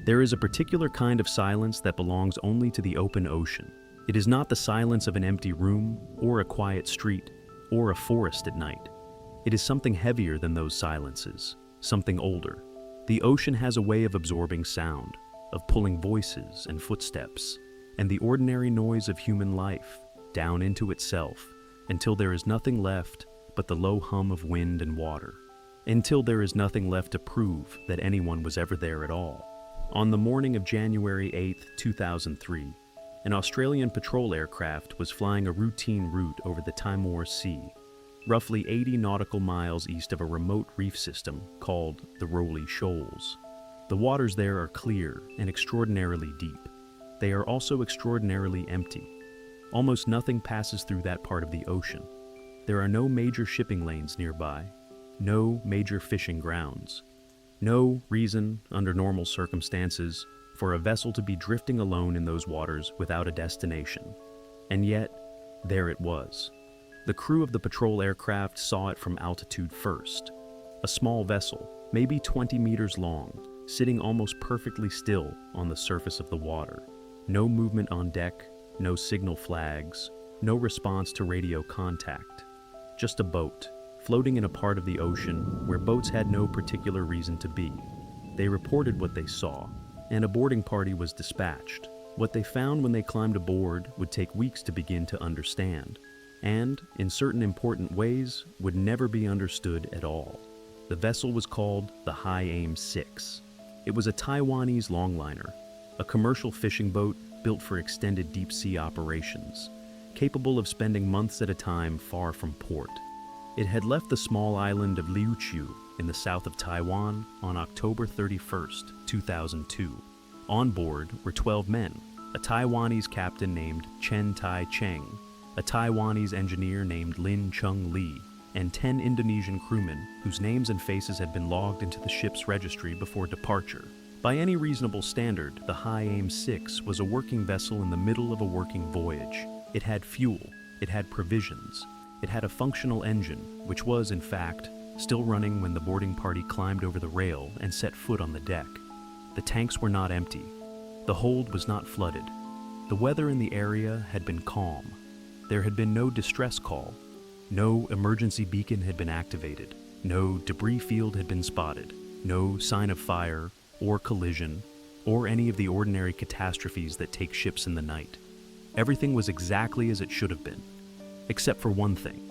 There is a particular kind of silence that belongs only to the open ocean. It is not the silence of an empty room, or a quiet street, or a forest at night. It is something heavier than those silences, something older. The ocean has a way of absorbing sound, of pulling voices and footsteps, and the ordinary noise of human life down into itself, until there is nothing left but the low hum of wind and water, until there is nothing left to prove that anyone was ever there at all. On the morning of January 8, 2003, an Australian patrol aircraft was flying a routine route over the Timor Sea, roughly 80 nautical miles east of a remote reef system called the Rowley Shoals. The waters there are clear and extraordinarily deep. They are also extraordinarily empty. Almost nothing passes through that part of the ocean. There are no major shipping lanes nearby, no major fishing grounds, no reason, under normal circumstances, for a vessel to be drifting alone in those waters without a destination. And yet, there it was. The crew of the patrol aircraft saw it from altitude first. A small vessel, maybe 20 meters long, sitting almost perfectly still on the surface of the water. No movement on deck, no signal flags, no response to radio contact. Just a boat, floating in a part of the ocean where boats had no particular reason to be. They reported what they saw, and a boarding party was dispatched. What they found when they climbed aboard would take weeks to begin to understand, and, in certain important ways, would never be understood at all. The vessel was called the High Aim 6. It was a Taiwanese longliner, a commercial fishing boat built for extended deep-sea operations, capable of spending months at a time far from port. It had left the small island of Liuqiu in the south of Taiwan on October 31st, 2002. On board were 12 men, a Taiwanese captain named Chen Tai Cheng, a Taiwanese engineer named Lin Chung Li, and 10 Indonesian crewmen whose names and faces had been logged into the ship's registry before departure. By any reasonable standard, the High Aim 6 was a working vessel in the middle of a working voyage. It had fuel, it had provisions, it had a functional engine, which was, in fact, still running when the boarding party climbed over the rail and set foot on the deck. The tanks were not empty. The hold was not flooded. The weather in the area had been calm. There had been no distress call. No emergency beacon had been activated. No debris field had been spotted. No sign of fire or collision or any of the ordinary catastrophes that take ships in the night. Everything was exactly as it should have been, except for one thing.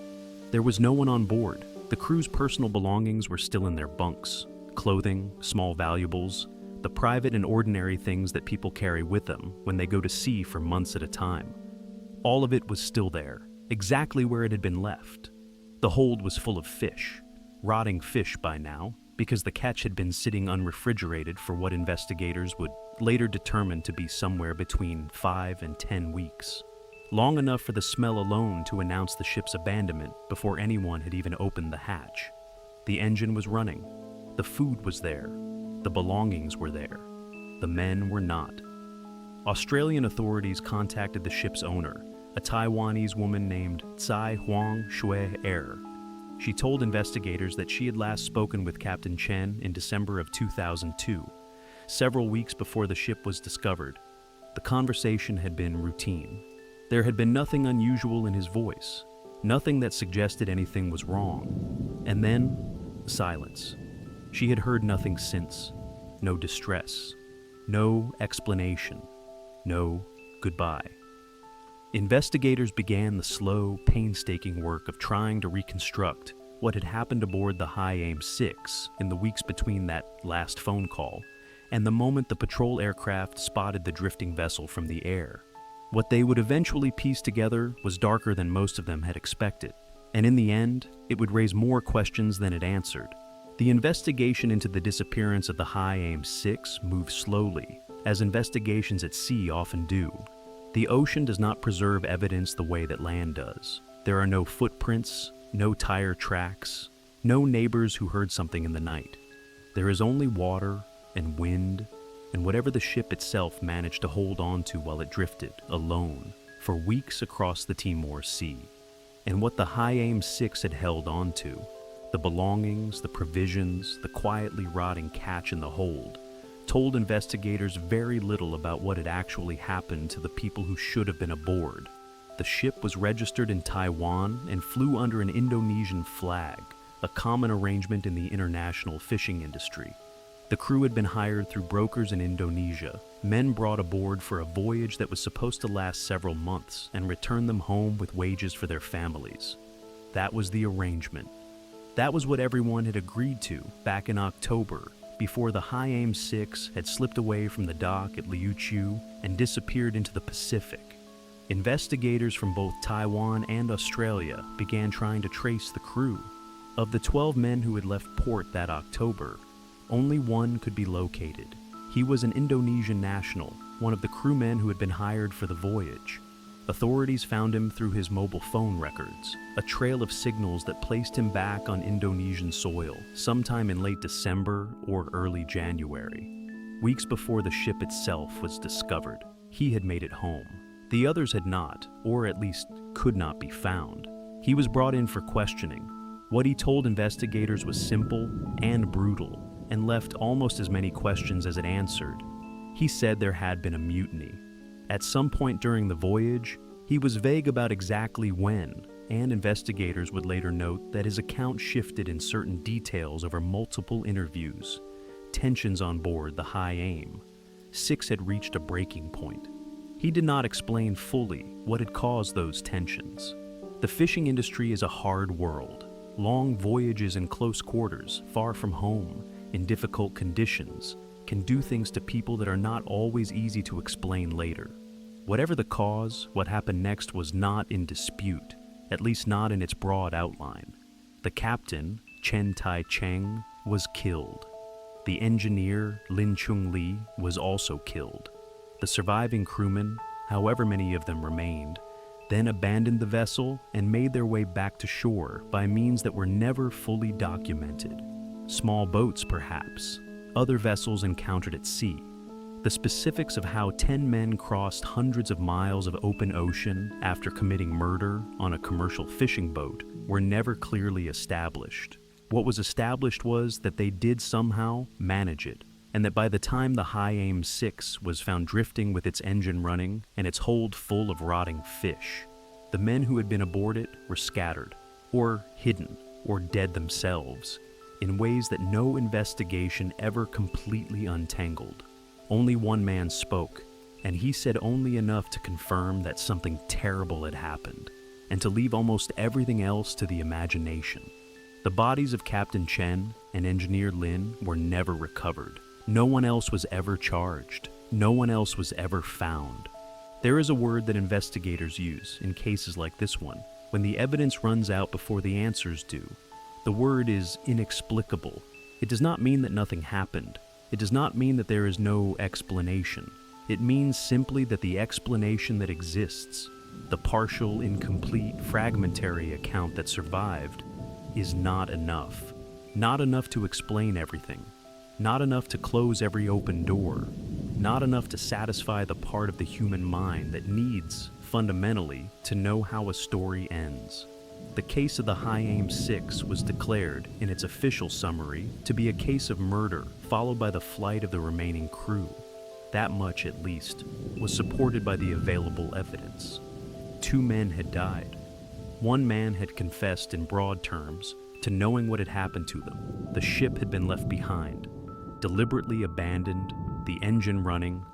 There was no one on board. The crew's personal belongings were still in their bunks. Clothing, small valuables, the private and ordinary things that people carry with them when they go to sea for months at a time. All of it was still there, exactly where it had been left. The hold was full of fish, rotting fish by now, because the catch had been sitting unrefrigerated for what investigators would later determine to be somewhere between 5 and 10 weeks. Long enough for the smell alone to announce the ship's abandonment before anyone had even opened the hatch. The engine was running. The food was there. The belongings were there. The men were not. Australian authorities contacted the ship's owner, a Taiwanese woman named Tsai Huang Shui Er. She told investigators that she had last spoken with Captain Chen in December of 2002, several weeks before the ship was discovered. The conversation had been routine. There had been nothing unusual in his voice, nothing that suggested anything was wrong. And then, silence. She had heard nothing since. No distress. No explanation. No goodbye. Investigators began the slow, painstaking work of trying to reconstruct what had happened aboard the High Aim 6 in the weeks between that last phone call and the moment the patrol aircraft spotted the drifting vessel from the air. What they would eventually piece together was darker than most of them had expected, and in the end, it would raise more questions than it answered. The investigation into the disappearance of the High Aim 6 moved slowly, as investigations at sea often do. The ocean does not preserve evidence the way that land does. There are no footprints, no tire tracks, no neighbors who heard something in the night. There is only water and wind and whatever the ship itself managed to hold on to while it drifted, alone, for weeks across the Timor Sea. And what the High Aim 6 had held on to, the belongings, the provisions, the quietly rotting catch in the hold, told investigators very little about what had actually happened to the people who should have been aboard. The ship was registered in Taiwan and flew under an Indonesian flag, a common arrangement in the international fishing industry. The crew had been hired through brokers in Indonesia, men brought aboard for a voyage that was supposed to last several months and return them home with wages for their families. That was the arrangement. That was what everyone had agreed to back in October, before the High Aim 6 had slipped away from the dock at Liuqiu and disappeared into the Pacific. Investigators from both Taiwan and Australia began trying to trace the crew. Of the 12 men who had left port that October, only one could be located. He was an Indonesian national, one of the crewmen who had been hired for the voyage. Authorities found him through his mobile phone records, a trail of signals that placed him back on Indonesian soil sometime in late December or early January. Weeks before the ship itself was discovered, he had made it home. The others had not, or at least could not be found. He was brought in for questioning. What he told investigators was simple and brutal, and left almost as many questions as it answered. He said there had been a mutiny. At some point during the voyage, he was vague about exactly when, and investigators would later note that his account shifted in certain details over multiple interviews. Tensions on board the High Aim 6 had reached a breaking point. He did not explain fully what had caused those tensions. The fishing industry is a hard world. Long voyages in close quarters, far from home, in difficult conditions, can do things to people that are not always easy to explain later. Whatever the cause, what happened next was not in dispute, at least not in its broad outline. The captain, Chen Tai Cheng, was killed. The engineer, Lin Chung Li, was also killed. The surviving crewmen, however many of them remained, then abandoned the vessel and made their way back to shore by means that were never fully documented. Small boats, perhaps, other vessels encountered at sea. The specifics of how 10 men crossed hundreds of miles of open ocean after committing murder on a commercial fishing boat were never clearly established. What was established was that they did somehow manage it, and that by the time the High Aim 6 was found drifting with its engine running and its hold full of rotting fish, the men who had been aboard it were scattered, or hidden, or dead themselves, in ways that no investigation ever completely untangled. Only one man spoke, and he said only enough to confirm that something terrible had happened, and to leave almost everything else to the imagination. The bodies of Captain Chen and Engineer Lin were never recovered. No one else was ever charged. No one else was ever found. There is a word that investigators use in cases like this one, when the evidence runs out before the answers do. The word is inexplicable. It does not mean that nothing happened. It does not mean that there is no explanation. It means simply that the explanation that exists, the partial, incomplete, fragmentary account that survived, is not enough. Not enough to explain everything. Not enough to close every open door. Not enough to satisfy the part of the human mind that needs, fundamentally, to know how a story ends. The case of the High Aim 6 was declared, in its official summary, to be a case of murder, followed by the flight of the remaining crew. That much, at least, was supported by the available evidence. 2 men had died. 1 man had confessed in broad terms to knowing what had happened to them. The ship had been left behind, deliberately abandoned, the engine running,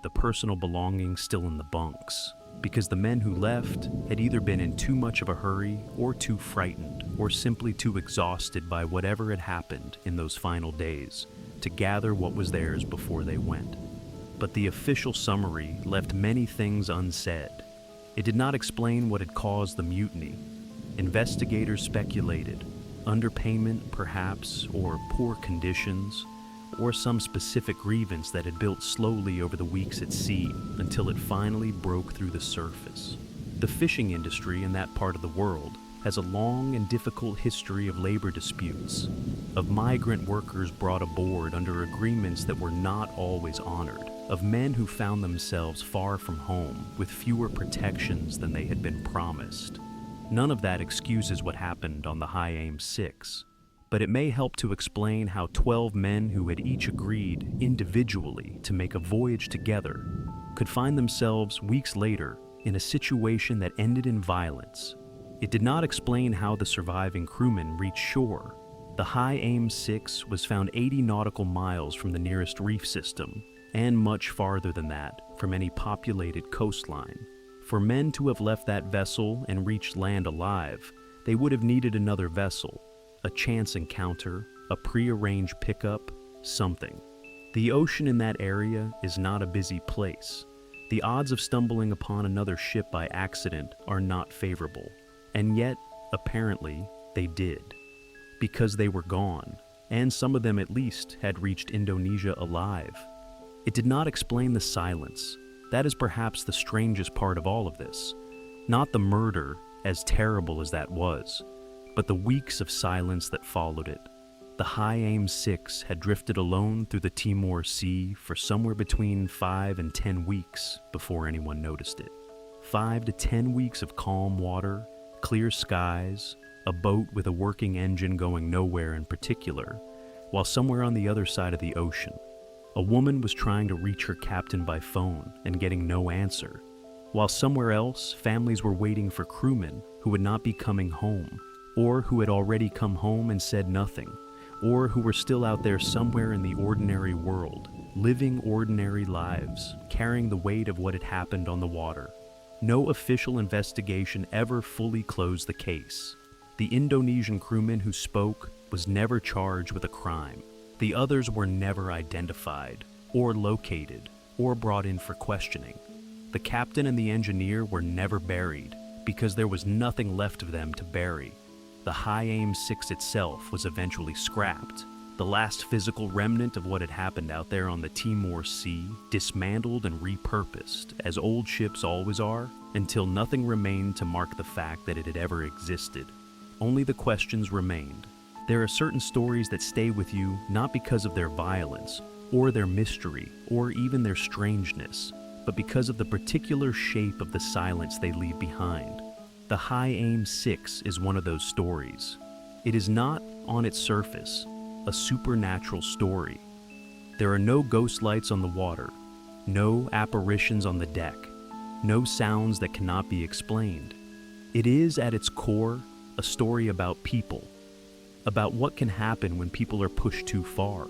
the personal belongings still in the bunks, because the men who left had either been in too much of a hurry or too frightened or simply too exhausted by whatever had happened in those final days to gather what was theirs before they went. But the official summary left many things unsaid. It did not explain what had caused the mutiny. Investigators speculated, underpayment perhaps, or poor conditions, or some specific grievance that had built slowly over the weeks at sea until it finally broke through the surface. The fishing industry in that part of the world has a long and difficult history of labor disputes, of migrant workers brought aboard under agreements that were not always honored, of men who found themselves far from home with fewer protections than they had been promised. None of that excuses what happened on the High Aim 6, but it may help to explain how 12 men who had each agreed individually to make a voyage together could find themselves weeks later in a situation that ended in violence. It did not explain how the surviving crewmen reached shore. The High Aim 6 was found 80 nautical miles from the nearest reef system, and much farther than that from any populated coastline. For men to have left that vessel and reached land alive, they would have needed another vessel, a chance encounter, a prearranged pickup, something. The ocean in that area is not a busy place. The odds of stumbling upon another ship by accident are not favorable. And yet, apparently, they did. Because they were gone, and some of them at least had reached Indonesia alive. It did not explain the silence. That is perhaps the strangest part of all of this. Not the murder, as terrible as that was, but the weeks of silence that followed it. The High Aim 6 had drifted alone through the Timor Sea for somewhere between 5 and 10 weeks before anyone noticed it. 5 to 10 weeks of calm water, clear skies, a boat with a working engine going nowhere in particular, while somewhere on the other side of the ocean, a woman was trying to reach her captain by phone and getting no answer, while somewhere else families were waiting for crewmen who would not be coming home, or who had already come home and said nothing, or who were still out there somewhere in the ordinary world, living ordinary lives, carrying the weight of what had happened on the water. No official investigation ever fully closed the case. The Indonesian crewman who spoke was never charged with a crime. The others were never identified, or located, or brought in for questioning. The captain and the engineer were never buried, because there was nothing left of them to bury. The High Aim 6 itself was eventually scrapped, the last physical remnant of what had happened out there on the Timor Sea, dismantled and repurposed, as old ships always are, until nothing remained to mark the fact that it had ever existed. Only the questions remained. There are certain stories that stay with you not because of their violence, or their mystery, or even their strangeness, but because of the particular shape of the silence they leave behind. The High Aim 6 is one of those stories. It is not, on its surface, a supernatural story. There are no ghost lights on the water, no apparitions on the deck, no sounds that cannot be explained. It is, at its core, a story about people, about what can happen when people are pushed too far,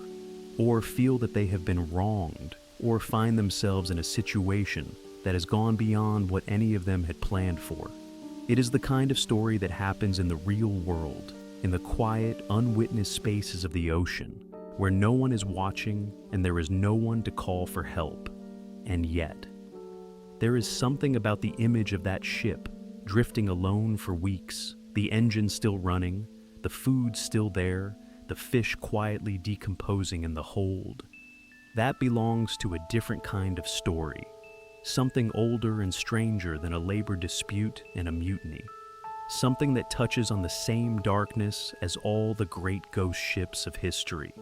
or feel that they have been wronged, or find themselves in a situation that has gone beyond what any of them had planned for. It is the kind of story that happens in the real world, in the quiet, unwitnessed spaces of the ocean, where no one is watching and there is no one to call for help. And yet, there is something about the image of that ship, drifting alone for weeks, the engine still running, the food still there, the fish quietly decomposing in the hold. That belongs to a different kind of story. Something older and stranger than a labor dispute and a mutiny. Something that touches on the same darkness as all the great ghost ships of history.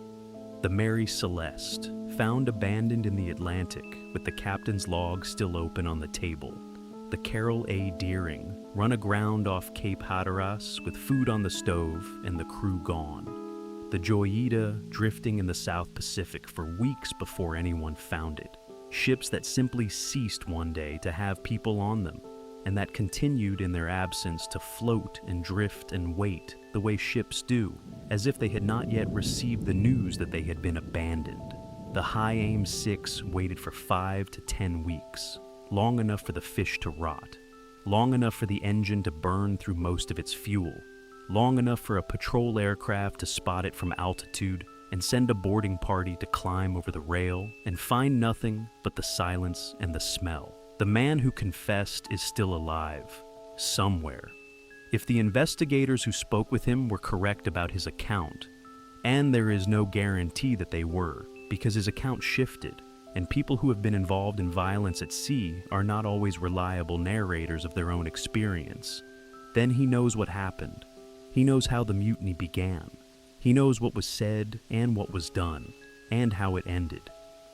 The Mary Celeste, found abandoned in the Atlantic with the captain's log still open on the table. The Carol A. Deering, run aground off Cape Hatteras with food on the stove and the crew gone. The Joyita, drifting in the South Pacific for weeks before anyone found it. Ships that simply ceased one day to have people on them, and that continued in their absence to float and drift and wait the way ships do, as if they had not yet received the news that they had been abandoned. The High Aim 6 waited for 5 to 10 weeks, long enough for the fish to rot, long enough for the engine to burn through most of its fuel, long enough for a patrol aircraft to spot it from altitude and send a boarding party to climb over the rail and find nothing but the silence and the smell. The man who confessed is still alive, somewhere. If the investigators who spoke with him were correct about his account, and there is no guarantee that they were, because his account shifted, and people who have been involved in violence at sea are not always reliable narrators of their own experience, then he knows what happened. He knows how the mutiny began. He knows what was said and what was done, and how it ended.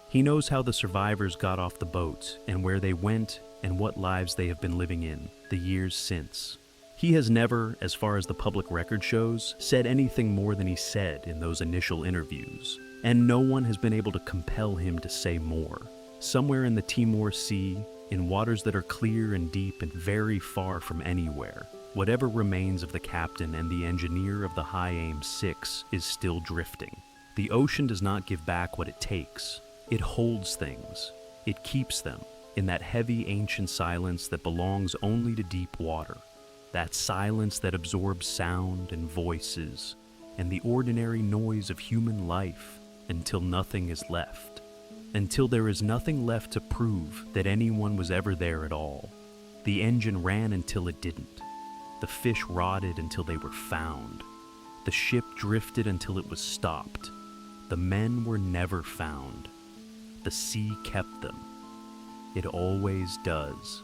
He knows how the survivors got off the boat and where they went and what lives they have been living in the years since. He has never, as far as the public record shows, said anything more than he said in those initial interviews, and no one has been able to compel him to say more. Somewhere in the Timor Sea, in waters that are clear and deep and very far from anywhere, whatever remains of the captain and the engineer of the High Aim 6 is still drifting. The ocean does not give back what it takes. It holds things. It keeps them in that heavy ancient silence that belongs only to deep water. That silence that absorbs sound and voices and the ordinary noise of human life until nothing is left. Until there is nothing left to prove that anyone was ever there at all. The engine ran until it didn't. The fish rotted until they were found. The ship drifted until it was stopped. The men were never found. The sea kept them. It always does.